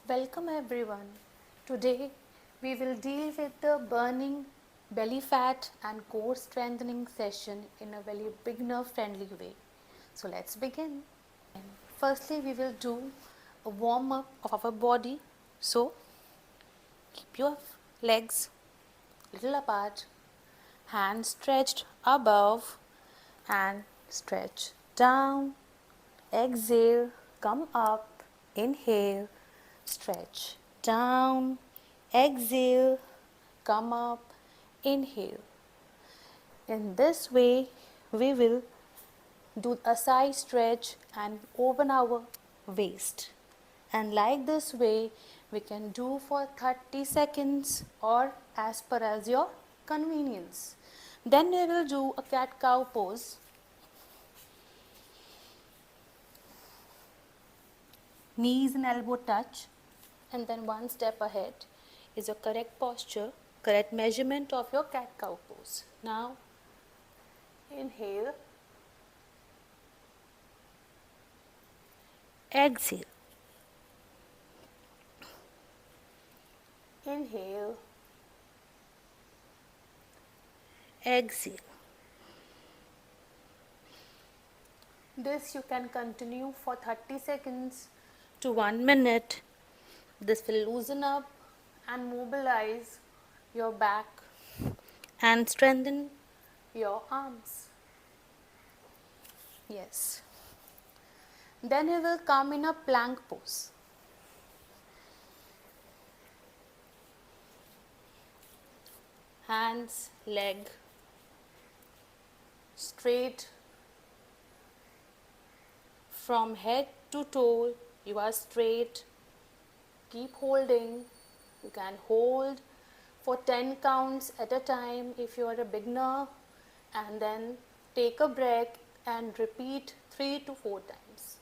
Welcome everyone. Today we will deal with the burning belly fat and core strengthening session in a very beginner friendly way. So let's begin. Firstly, we will do a warm up of our body. So keep your legs little apart, hands stretched above and stretch down. Exhale, come up, inhale, stretch down, exhale, come up, inhale. In this way, we will do a side stretch and open our waist. And like this way, we can do for 30 seconds or as per as your convenience. Then we will do a cat cow pose. Knees and elbow touch, and then one step ahead is a correct posture, correct measurement of your cat cow pose. Now inhale, exhale, inhale, exhale. This you can continue for 30 seconds to 1 minute. This will loosen up and mobilize your back and strengthen your arms. Yes. Then we will come in a plank pose. Hands, leg straight from head to toe. You are straight. Keep holding. You can hold for 10 counts at a time if you are a beginner, and then take a break and repeat 3 to 4 times.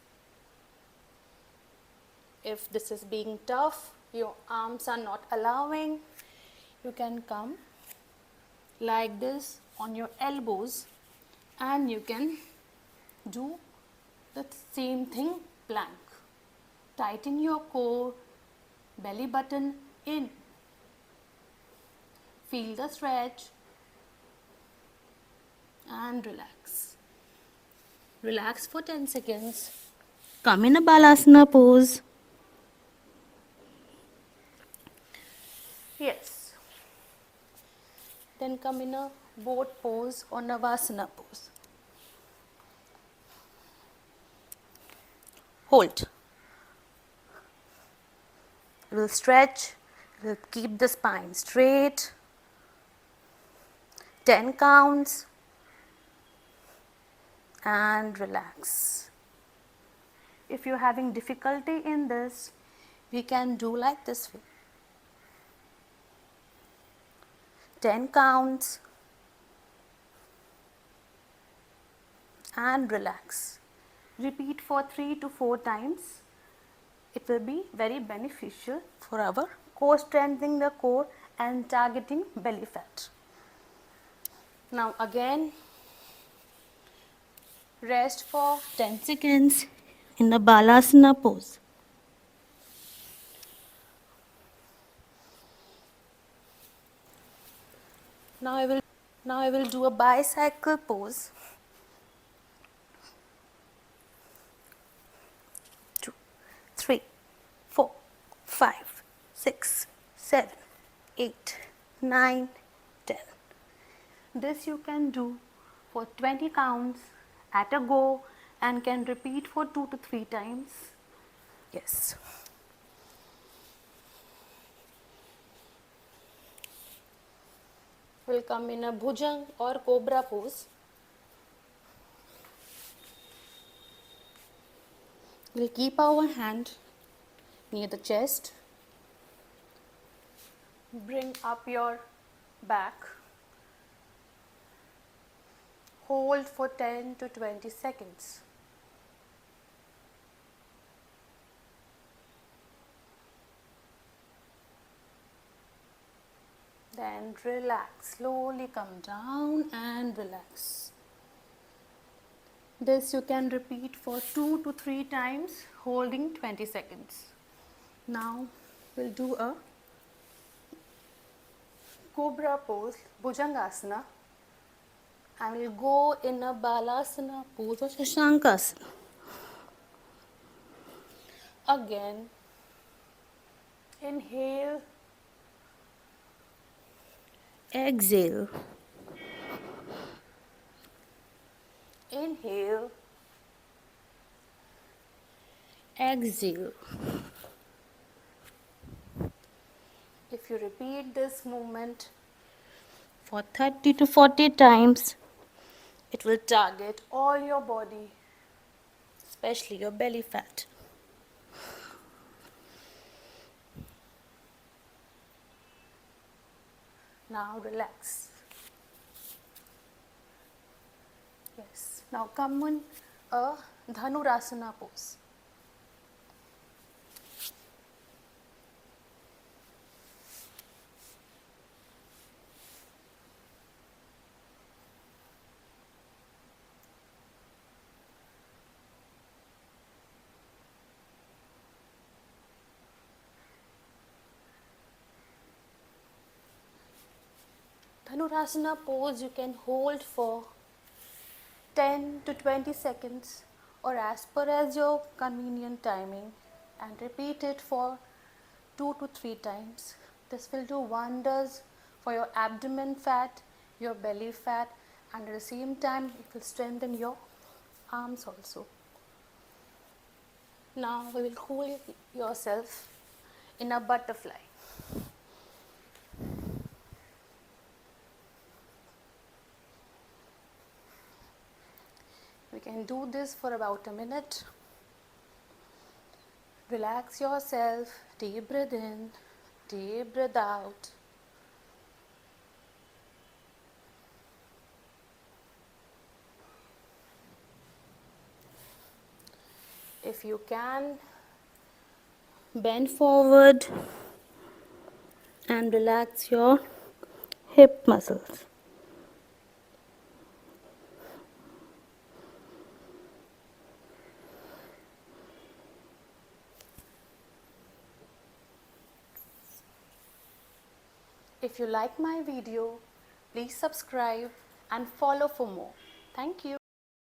If this is being tough, your arms are not allowing, you can come like this on your elbows and you can do the same thing, plank. Tighten your core, belly button in. Feel the stretch and relax. Relax for 10 seconds. Come in a balasana pose. Yes. Then come in a boat pose or navasana pose. Hold. We'll stretch. We'll keep the spine straight. 10 counts. And relax. If you're having difficulty in this, we can do like this way. 10 counts and relax. Repeat for 3 to 4 times. It will be very beneficial for our core, strengthening the core and targeting belly fat. Now again, rest for 10 seconds in the balasana pose. Now I will do a bicycle pose. 2, 3, 4, 5, 6, 7, 8, 9, 10. This you can do for 20 counts at a go and can repeat for 2 to 3 times. Yes. We'll come in a bhujang or cobra pose. We'll keep our hand near the chest. Bring up your back. Hold for 10 to 20 seconds. Then relax. Slowly come down and relax. This you can repeat for 2 to 3 times, holding 20 seconds. Now we'll do a cobra pose, bhujangasana, and we'll go in a balasana pose or shashankasana. Again, inhale, exhale, inhale, exhale. If you repeat this movement for 30 to 40 times, it will target all your body, especially your belly fat. Now relax. Yes. Now come in a Dhanurasana pose. Dhanurasana pose you can hold for 10 to 20 seconds or as per as your convenient timing, and repeat it for 2 to 3 times. This will do wonders for your abdomen fat, your belly fat, and at the same time it will strengthen your arms also. Now we will hold yourself in a butterfly. We can do this for about a minute. Relax yourself, deep breath in, deep breath out. If you can, bend forward and relax your hip muscles. If you like my video, please subscribe and follow for more. Thank you.